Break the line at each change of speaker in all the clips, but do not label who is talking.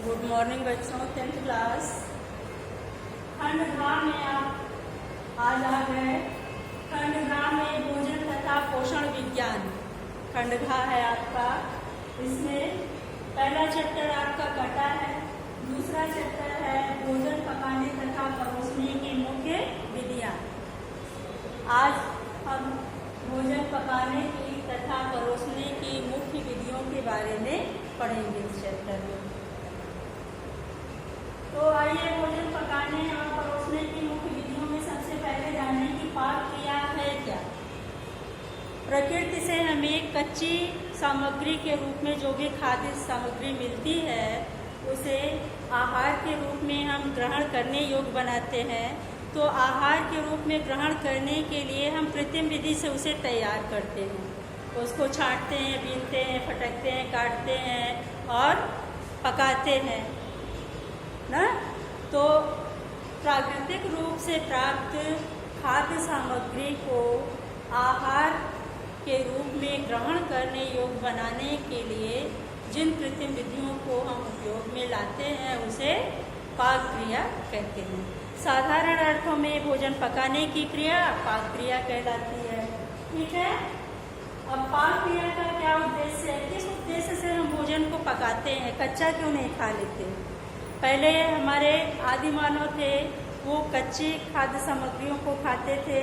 Good morning बच्चों, 10th class. खंड घ में आप आज आ गए। खंड घ में भोजन तथा पोषण विज्ञान खंड घ है आपका। इसमें पहला चैप्टर आपका कटा है, दूसरा चैप्टर है भोजन पकाने तथा परोसने की मुख्य विधियां। आज हम भोजन पकाने की तथा परोसने की मुख्य विधियों के बारे में पढ़ेंगे इस चैप्टर में। तो आइए भोजन पकाने और परोसने की मुख्य विधियों में सबसे पहले जाने की पाक क्रिया है क्या। प्रकृति से हमें कच्ची सामग्री के रूप में जो भी खाद्य सामग्री मिलती है उसे आहार के रूप में हम ग्रहण करने योग्य बनाते हैं। तो आहार के रूप में ग्रहण करने के लिए हम कृत्रिम विधि से उसे तैयार करते हैं। उसको छांटते हैं, बीनते हैं, फटकते हैं, काटते हैं और पकाते हैं ना। तो प्राकृतिक रूप से प्राप्त खाद्य सामग्री को आहार के रूप में ग्रहण करने योग्य बनाने के लिए जिन कृत्रिम विधियों को हम उपयोग में लाते हैं उसे पाक क्रिया कहते हैं। साधारण अर्थों में भोजन पकाने की क्रिया पाक क्रिया कहलाती है। ठीक है। अब पाक क्रिया का क्या उद्देश्य है, किस उद्देश्य से हम भोजन को पकाते हैं, कच्चा क्यों नहीं खा लेते। पहले हमारे आदि मानव थे, वो कच्ची खाद्य सामग्रियों को खाते थे,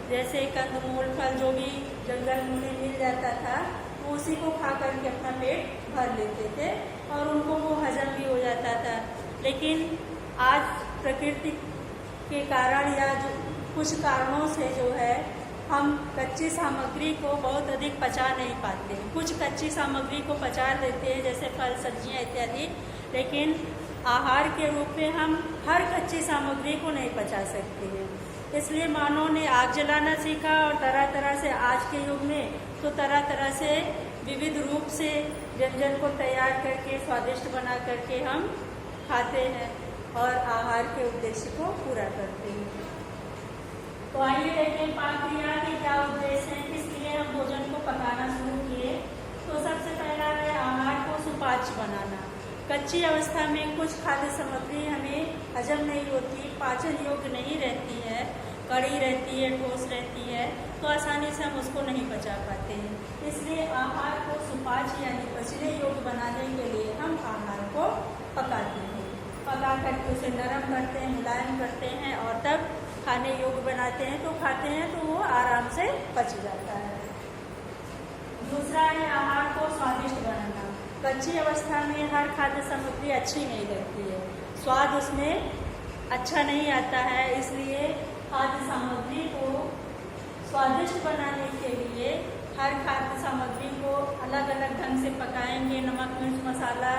जैसे कंदमूल, फल जो भी जंगल में मिल जाता था वो उसी को खा करके अपना पेट भर लेते थे और उनको वो हजम भी हो जाता था। लेकिन आज प्रकृति के कारण या जो कुछ कारणों से जो है हम कच्ची सामग्री को बहुत अधिक पचा नहीं पाते हैं। कुछ कच्ची सामग्री को पचा लेते हैं जैसे फल, सब्जियां इत्यादि, लेकिन आहार के रूप में हम हर कच्ची सामग्री को नहीं पचा सकते हैं। इसलिए मानव ने आग जलाना सीखा और तरह तरह से आज के युग में तो तरह तरह से विविध रूप से व्यंजन को तैयार करके स्वादिष्ट बना करके हम खाते हैं और आहार के उद्देश्य को पूरा करते हैं। तो आइए देखें पाक क्रिया के क्या उद्देश्य हैं, किस लिए हम भोजन को पकाना शुरू किए। तो सबसे पहला है आहार को सुपाच्य बनाना। कच्ची अवस्था में कुछ खाद्य सामग्री हमें हजम नहीं होती, पाचन योग्य नहीं रहती है, कड़ी रहती है, ठोस रहती है, तो आसानी से हम उसको नहीं पचा पाते हैं। इसलिए आहार को सुपाच्य यानी पचने योग्य बनाने के लिए हम आहार को पकाते हैं। पका करके उसे नरम करते हैं, मुलायम करते हैं और तब खाने योग्य बनाते हैं। तो खाते हैं तो वो आराम से पच जाता है। दूसरा है आहार को स्वादिष्ट बनाना। कच्ची अवस्था में हर खाद्य सामग्री अच्छी नहीं लगती है, स्वाद उसमें अच्छा नहीं आता है। इसलिए खाद्य सामग्री को स्वादिष्ट बनाने के लिए हर खाद्य सामग्री को अलग अलग ढंग से पकाएंगे। नमक, मिर्च, मसाला,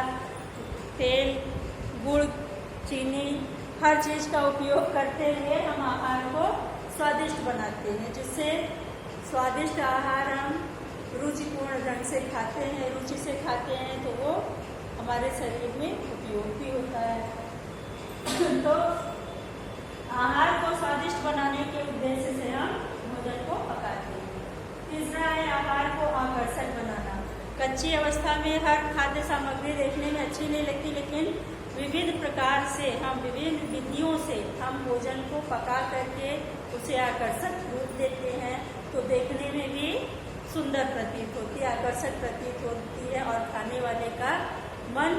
तेल, गुड़, चीनी, हर चीज़ का उपयोग करते हुए हम आहार को स्वादिष्ट बनाते हैं, जिससे स्वादिष्ट आहार हम रुचिपूर्ण ढंग से खाते हैं, रुचि से खाते हैं तो वो हमारे शरीर में उपयोग भी होता है। तो आहार को स्वादिष्ट बनाने के उद्देश्य से हम भोजन को पकाते हैं। तीसरा है आहार को आकर्षक बनाना। कच्ची अवस्था में हर खाद्य सामग्री देखने में अच्छी नहीं लगती, लेकिन विभिन्न प्रकार से हम विभिन्न विधियों से हम भोजन को पका करके उसे आकर्षक रूप देते हैं तो देखने में भी सुंदर प्रतीत होती है, आकर्षक प्रतीत होती है और खाने वाले का मन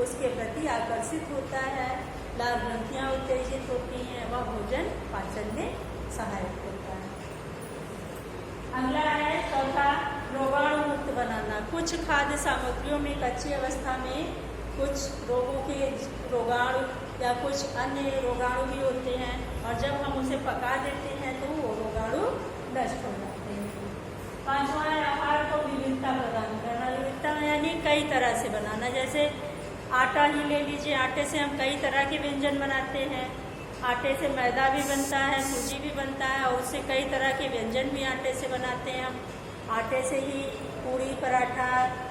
उसके प्रति आकर्षित होता है, लाल ग्रंथियां उत्तेजित होती हैं, वह भोजन पाचन में सहायक होता है। अगला है चौथा, रोगाणु मुक्त बनाना। कुछ खाद्य सामग्रियों में कच्ची अवस्था में कुछ रोगों के रोगाणु या कुछ अन्य रोगाणु भी होते हैं और जब हम उसे पका देते हैं तो वो रोगाणु नष्ट हो जाते हैं। पांचवा है आहार को विविधता प्रदान करना। विविधता यानी कई तरह से बनाना। जैसे आटा ही ले लीजिए, आटे से हम कई तरह के व्यंजन बनाते हैं। आटे से मैदा भी बनता है, सूजी भी बनता है और उससे कई तरह के व्यंजन भी आटे से बनाते हैं हम। आटे से ही पूड़ी, पराठा,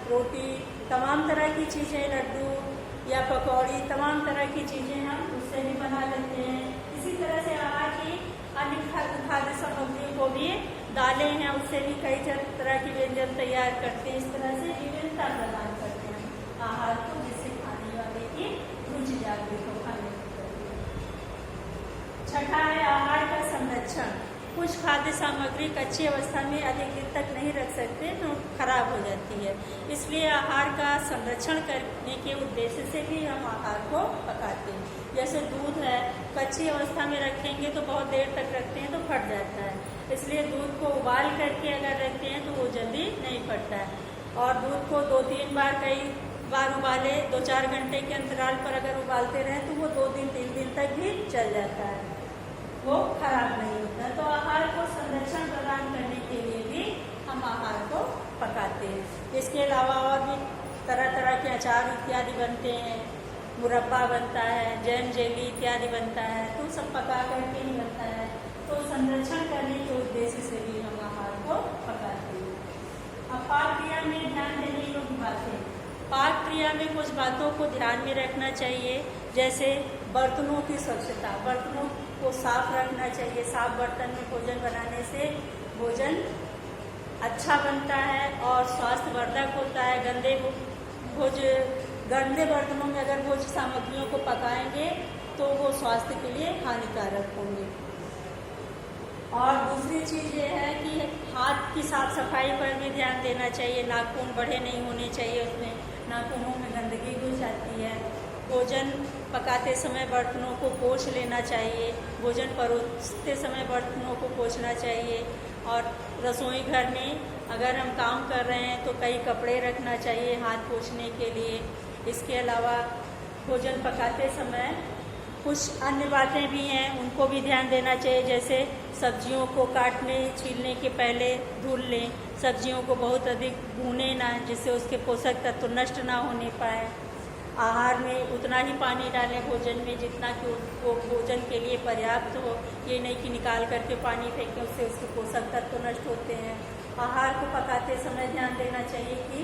रोटी, तमाम तरह की चीज़ें, लड्डू या पकौड़ी, तमाम तरह की चीज़ें हम उससे भी बना लेते हैं। इसी तरह से आहार की अन्य खाद्य सामग्रियों को भी दालें हैं उससे भी कई तरह की व्यंजन तैयार करते हैं। इस तरह से विविधता प्रदान करते हैं आहार को, जिससे खाने वाले की संरक्षण। कुछ खाद्य सामग्री कच्ची अवस्था में अधिक दिन तक नहीं रख सकते तो खराब हो जाती है, इसलिए आहार का संरक्षण करने के उद्देश्य से भी हम आहार को पकाते हैं। जैसे दूध है, कच्ची अवस्था में रखेंगे तो बहुत देर तक रखते हैं तो फट जाता है, इसलिए दूध को उबाल करके अगर रखते हैं तो वो जल्दी नहीं फटता है। और दूध को 2-3 बार, कई बार उबाले, 2-4 घंटे के अंतराल पर अगर उबालते रहें तो वो 2-3 दिन तक भी चल जाता है, वो खराब नहीं होता। तो आहार को संरक्षण प्रदान करने के लिए भी हम आहार को पकाते हैं। इसके अलावा और भी तरह तरह के अचार इत्यादि बनते हैं, मुरब्बा बनता है, जैम जेली इत्यादि बनता है, तो सब पका करके ही बनता है। तो संरक्षण करने के उद्देश्य से भी हम आहार को पकाते हैं। अब पाक क्रिया में ध्यान देने योग्य बातें। पाक क्रिया में कुछ बातों को ध्यान में रखना चाहिए, जैसे बर्तनों की स्वच्छता, बर्तनों को साफ रखना चाहिए। साफ बर्तन में भोजन बनाने से भोजन अच्छा बनता है और स्वास्थ्यवर्धक होता है। गंदे बर्तनों में अगर भोज्य सामग्रियों को पकाएंगे तो वो स्वास्थ्य के लिए हानिकारक होंगे। और दूसरी चीज़ ये है कि हाथ की साफ सफाई पर भी ध्यान देना चाहिए। नाखून बड़े नहीं होने चाहिए, उसमें नाखूनों में गंदगी घुस जाती है। भोजन पकाते समय बर्तनों को पोंछ लेना चाहिए, भोजन परोसते समय बर्तनों को पोंछना चाहिए। और रसोई घर में अगर हम काम कर रहे हैं तो कई कपड़े रखना चाहिए हाथ पोंछने के लिए। इसके अलावा भोजन पकाते समय कुछ अन्य बातें भी हैं, उनको भी ध्यान देना चाहिए, जैसे सब्जियों को काटने छीलने के पहले धुल लें, सब्जियों को बहुत अधिक भूने ना, जिससे उसके पोषक तत्व नष्ट ना होने पाए। आहार में उतना ही पानी डालें भोजन में जितना कि वो भोजन के लिए पर्याप्त हो, ये नहीं कि निकाल करके पानी फेंकें, उससे उसके पोषक तत्व नष्ट होते हैं। आहार को पकाते समय ध्यान देना चाहिए कि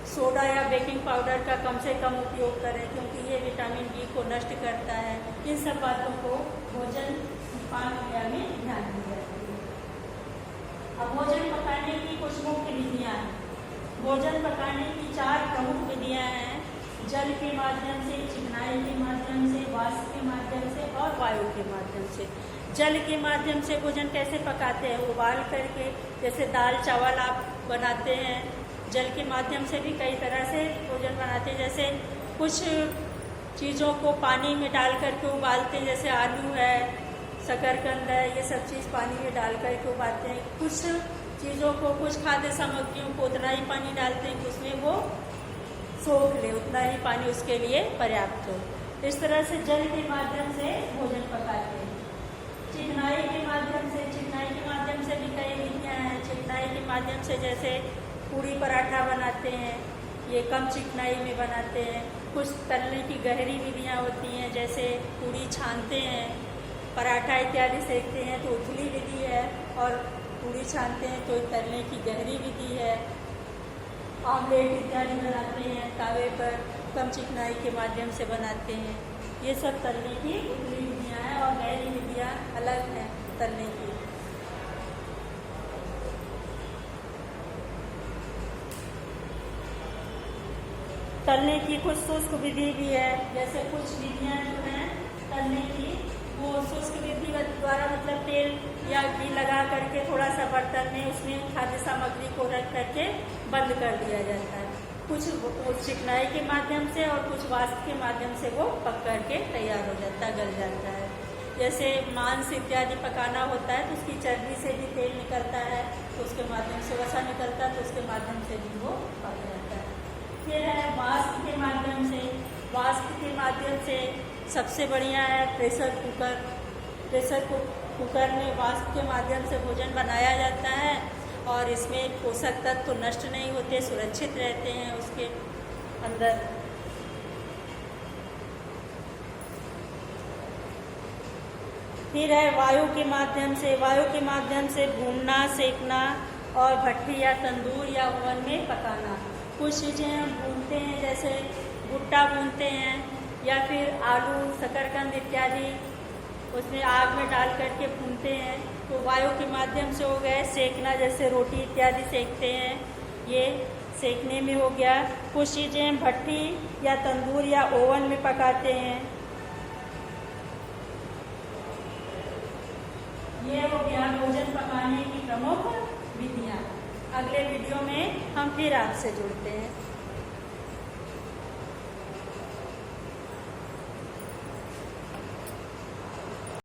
सोडा या बेकिंग पाउडर का कम से कम उपयोग करें, क्योंकि ये विटामिन बी को नष्ट करता है। इन सब बातों को भोजन पाक क्रिया में ध्यान दिया जाता है। अब भोजन पकाने की कुछ मुख्य विधियाँ हैं। भोजन पकाने की 4 प्रमुख विधियाँ हैं, जल के माध्यम से, चिकनाई के माध्यम से, वाष्प के माध्यम से और वायु के माध्यम से। जल के माध्यम से भोजन कैसे पकाते हैं? उबाल करके, जैसे दाल चावल आप बनाते हैं, जल के माध्यम से भी कई तरह से भोजन बनाते हैं। जैसे कुछ चीज़ों को पानी में डाल करके उबालते हैं, जैसे आलू है, शकरकंद है, ये सब चीज़ पानी में डाल करके उबालते हैं। कुछ चीज़ों को, कुछ खाद्य सामग्रियों को उतना ही पानी डालते हैं कि उसमें वो सोख ले, उतना ही पानी उसके लिए पर्याप्त हो। इस तरह से जल के माध्यम से भोजन पकाते हैं। चिकनाई के माध्यम से, चिकनाई के माध्यम से भी कई विधियाँ हैं। चिकनाई के माध्यम से जैसे पूड़ी पराठा बनाते हैं, ये कम चिकनाई में बनाते हैं। कुछ तलने की गहरी विधियाँ होती हैं, जैसे पूड़ी छानते हैं, पराठा इत्यादि सेकते हैं तो उथली विधि है, और पूड़ी छानते हैं तो तलने की गहरी विधि है। आमलेट इत्यादि बनाते हैं तावे पर, कम चिकनाई के माध्यम से बनाते हैं। ये सब तलने की उथली विधियाँ हैं और गहरी विधियाँ अलग हैं तलने की। तलने की कुछ शुष्क विधि भी है, जैसे कुछ विधियाँ जो हैं तलने की, वो शुष्क विधि द्वारा मतलब तेल या घी लगा करके थोड़ा सा बर्तन में उसमें खाद्य सामग्री को रख करके बंद कर दिया जाता है। कुछ चिकनाई के माध्यम से और कुछ वाष्प के माध्यम से वो पक करके तैयार हो जाता है, गल जाता है। जैसे मांस इत्यादि पकाना होता है तो उसकी चर्बी से भी तेल निकलता है, तो उसके माध्यम से वसा निकलता है, तो उसके माध्यम से भी वो पक जाता है। फिर है वाष्प के माध्यम से। वाष्प के माध्यम से सबसे बढ़िया है प्रेशर कुकर। प्रेशर कुकर में वाष्प के माध्यम से भोजन बनाया जाता है और इसमें पोषक तत्व तो नष्ट नहीं होते, सुरक्षित रहते हैं उसके अंदर। फिर है वायु के माध्यम से। वायु के माध्यम से भूनना, सेकना और भट्टी या तंदूर या ओवन में पकाना। कुछ चीज़ें हम भूनते हैं, जैसे भुट्टा भूनते हैं या फिर आलू, शकरकंद इत्यादि उसमें आग में डाल करके भूनते हैं, तो वायु के माध्यम से हो गए। सेकना, जैसे रोटी इत्यादि सेकते हैं, ये सेकने में हो गया। कुछ चीज़ें हम भट्टी या तंदूर या ओवन में पकाते हैं। ये हो गया भोजन पकाने की प्रमुख विधियाँ। अगले वीडियो में हम फिर आपसे जुड़ते हैं।